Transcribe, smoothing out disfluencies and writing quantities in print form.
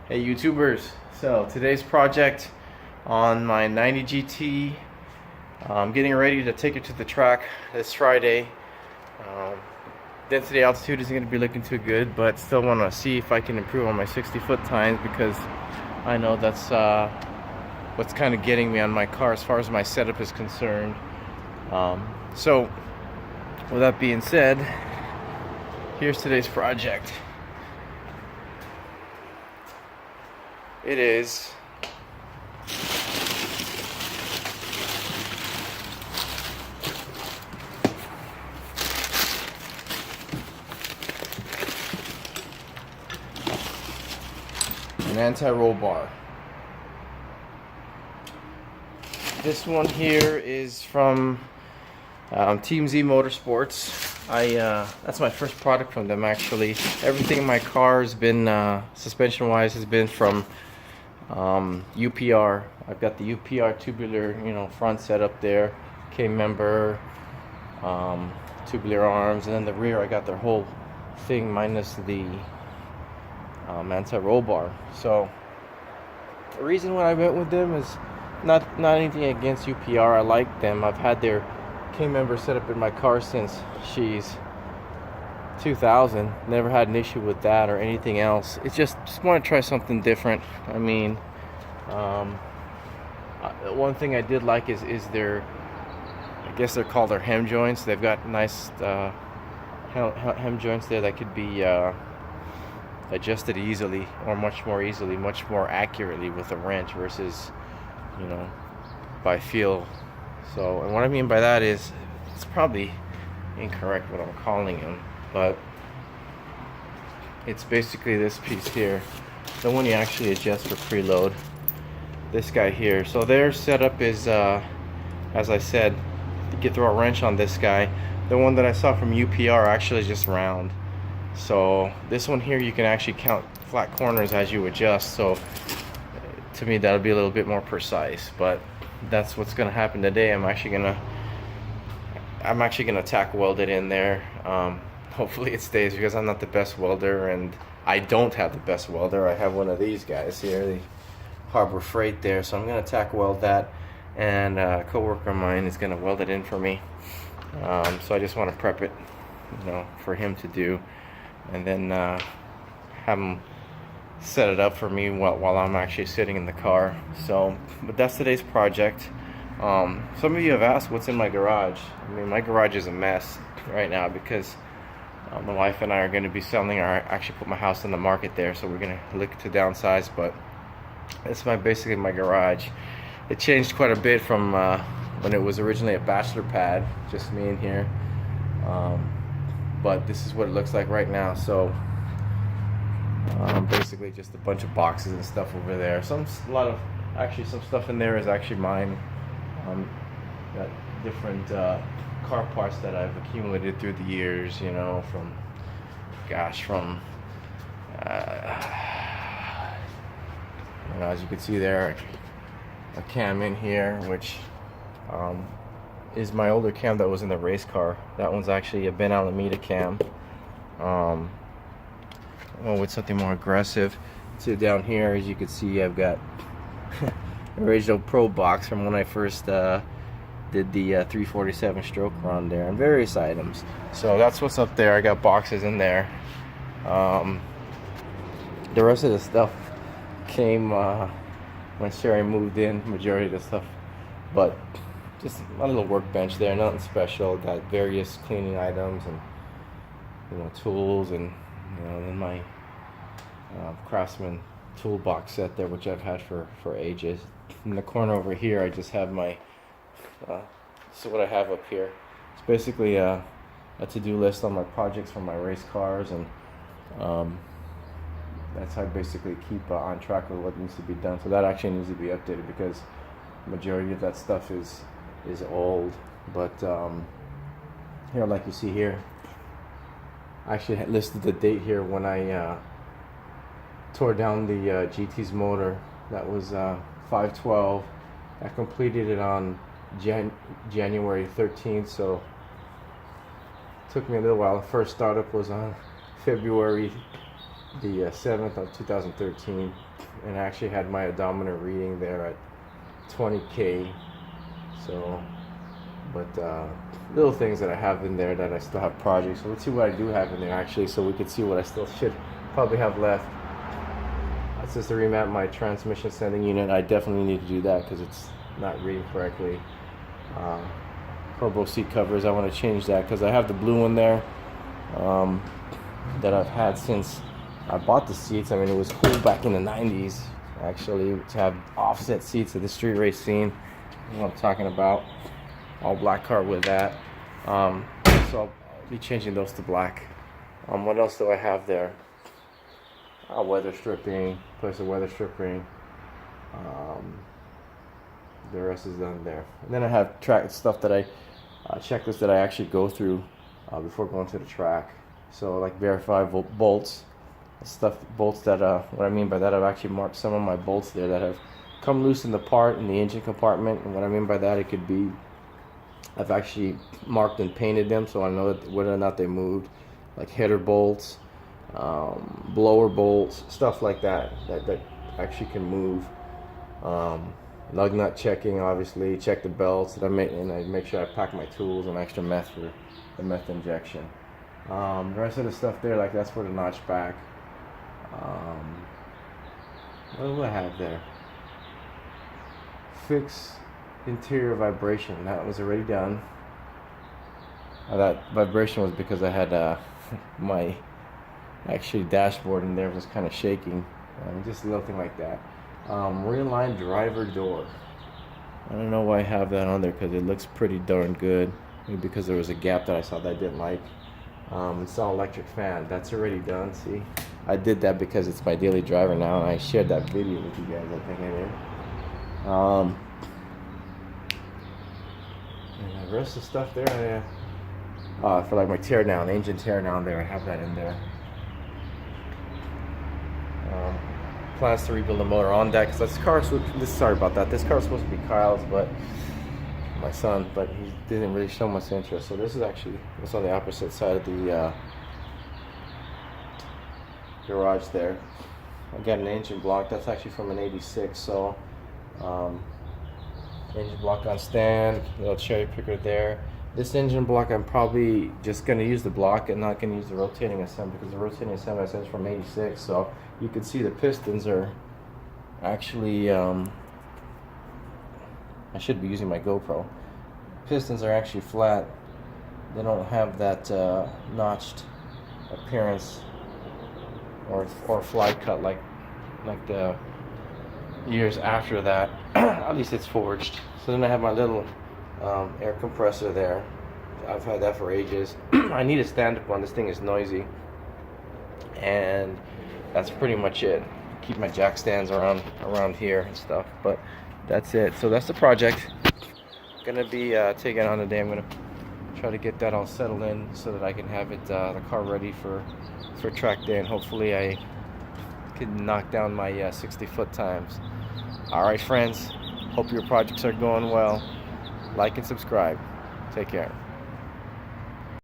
Hey YouTubers, so today's project on my 90 GT, I'm getting ready to take it to the track this Friday. Density altitude isn't going to be looking too good, but still want to see if I can improve on my 60-foot times, because I know that's what's kind of getting me on my car as far as my setup is concerned. So with that being said, here's today's project. It is an anti-roll bar. This one here is from Team Z Motorsports. That's my first product from them, actually. Everything in my car has been suspension-wise has been from UPR. I've got the UPR tubular, front setup there, K-member, tubular arms, and then the rear I got their whole thing minus the anti-roll bar. So the reason why I went with them is not anything against UPR. I like them. I've had their K-member set up in my car since 2000. Never had an issue with that or anything else. It's just want to try something different. I mean, one thing I did like is their, I guess they're called their hem joints. They've got nice hem joints there that could be adjusted easily, or much more easily, much more accurately with a wrench versus by feel. So, and what I mean by that is, it's probably incorrect what I'm calling them, but it's basically this piece here, the one you actually adjust for preload, this guy here. So their setup is, as I said, you can throw a wrench on this guy. The one that I saw from UPR actually is just round. So this one here, you can actually count flat corners as you adjust. So to me, that'll be a little bit more precise, but that's what's going to happen today. I'm actually gonna tack weld it in there. Hopefully it stays, because I'm not the best welder, and I don't have the best welder. I have one of these guys here, the Harbor Freight there. So I'm gonna tack weld that, and a co-worker of mine is gonna weld it in for me. So I just want to prep it, for him to do, and then have him set it up for me while I'm actually sitting in the car. So, but that's today's project. Some of you have asked what's in my garage. I mean, my garage is a mess right now because my wife and I are going to be selling, or actually put my house on the market there, so we're going to look to downsize. But it's basically my garage. It changed quite a bit from when it was originally a bachelor pad, just me in here. But this is what it looks like right now. So basically just a bunch of boxes and stuff over there. Some stuff in there is actually mine. Got different car parts that I've accumulated through the years, from as you can see there, a cam in here, which is my older cam that was in the race car. That one's actually a Ben Alameda cam. With something more aggressive. So down here, as you can see, I've got original Pro box from when I first did the 347 stroke run there, and various items. So that's what's up there. I got boxes in there. The rest of the stuff came when Sherry moved in, majority of the stuff, but just a little workbench there, nothing special. Got various cleaning items and tools, and then my Craftsman toolbox set there, which I've had for ages. In the corner over here, I just have my this is what I have up here. It's basically a to-do list on my projects for my race cars, and that's how I basically keep on track with what needs to be done. So that actually needs to be updated, because the majority of that stuff is old. But here, like you see here, I actually had listed the date here when I tore down the GT's motor. That was 5/12. I completed it on January 13th, so it took me a little while. The first startup was on February the 7th of 2013, and I actually had my odometer reading there at 20K. So, but little things that I have in there that I still have projects. So let's see what I do have in there actually, so we can see what I still should probably have left. That's just to remap my transmission sending unit. I definitely need to do that because it's not reading correctly. Turbo seat covers, I want to change that because I have the blue one there that I've had since I bought the seats. I mean, it was cool back in the 90s actually to have offset seats at the street race scene. You know what I'm talking about. All black car with that. So I'll be changing those to black. What else do I have there? Weather stripping, place of weather stripping. The rest is done there. And then I have track stuff that I checklist that I actually go through before going to the track. So like verify bolts, bolts that what I mean by that, I've actually marked some of my bolts there that have come loose in the part in the engine compartment. And what I mean by that, it could be I've actually marked and painted them so I know that whether or not they moved, like header bolts, blower bolts, stuff like that that actually can move. Lug nut checking, obviously, check the belts, and I make sure I pack my tools and extra meth for the meth injection. The rest of the stuff there, like that's for the notch back. What do I have there? Fix interior vibration. That was already done. That vibration was because I had my actually dashboard in there was kind of shaking. Just a little thing like that. Realigned driver door. I don't know why I have that on there because it looks pretty darn good. Maybe because there was a gap that I saw that I didn't like. Install electric fan. That's already done. See, I did that because it's my daily driver now, and I shared that video with you guys. I think I did. And the rest of the stuff there, for like my tear down, engine tear down there, I have that in there. Plans to rebuild the motor on deck because this car. Sorry about that. This car was supposed to be Kyle's, but my son, but he didn't really show much interest. So this is actually it's on the opposite side of the garage there. I got an engine block. That's actually from an '86. So engine block on stand, little cherry picker there. This engine block, I'm probably just going to use the block and not going to use the rotating assembly because the rotating assembly I said is from '86. So you can see the pistons are actually, I should be using my GoPro. Pistons are actually flat. They don't have that notched appearance or fly cut like the years after that. At least it's forged. So then I have my little air compressor there. I've had that for ages. I need a stand-up one. This thing is noisy. And that's pretty much it. Keep my jack stands around here and stuff. But that's it. So that's the project. Gonna be taking on today. I'm gonna try to get that all settled in so that I can have it the car ready for track day, and hopefully I can knock down my 60-foot times. Alright friends, hope your projects are going well. Like and subscribe. Take care.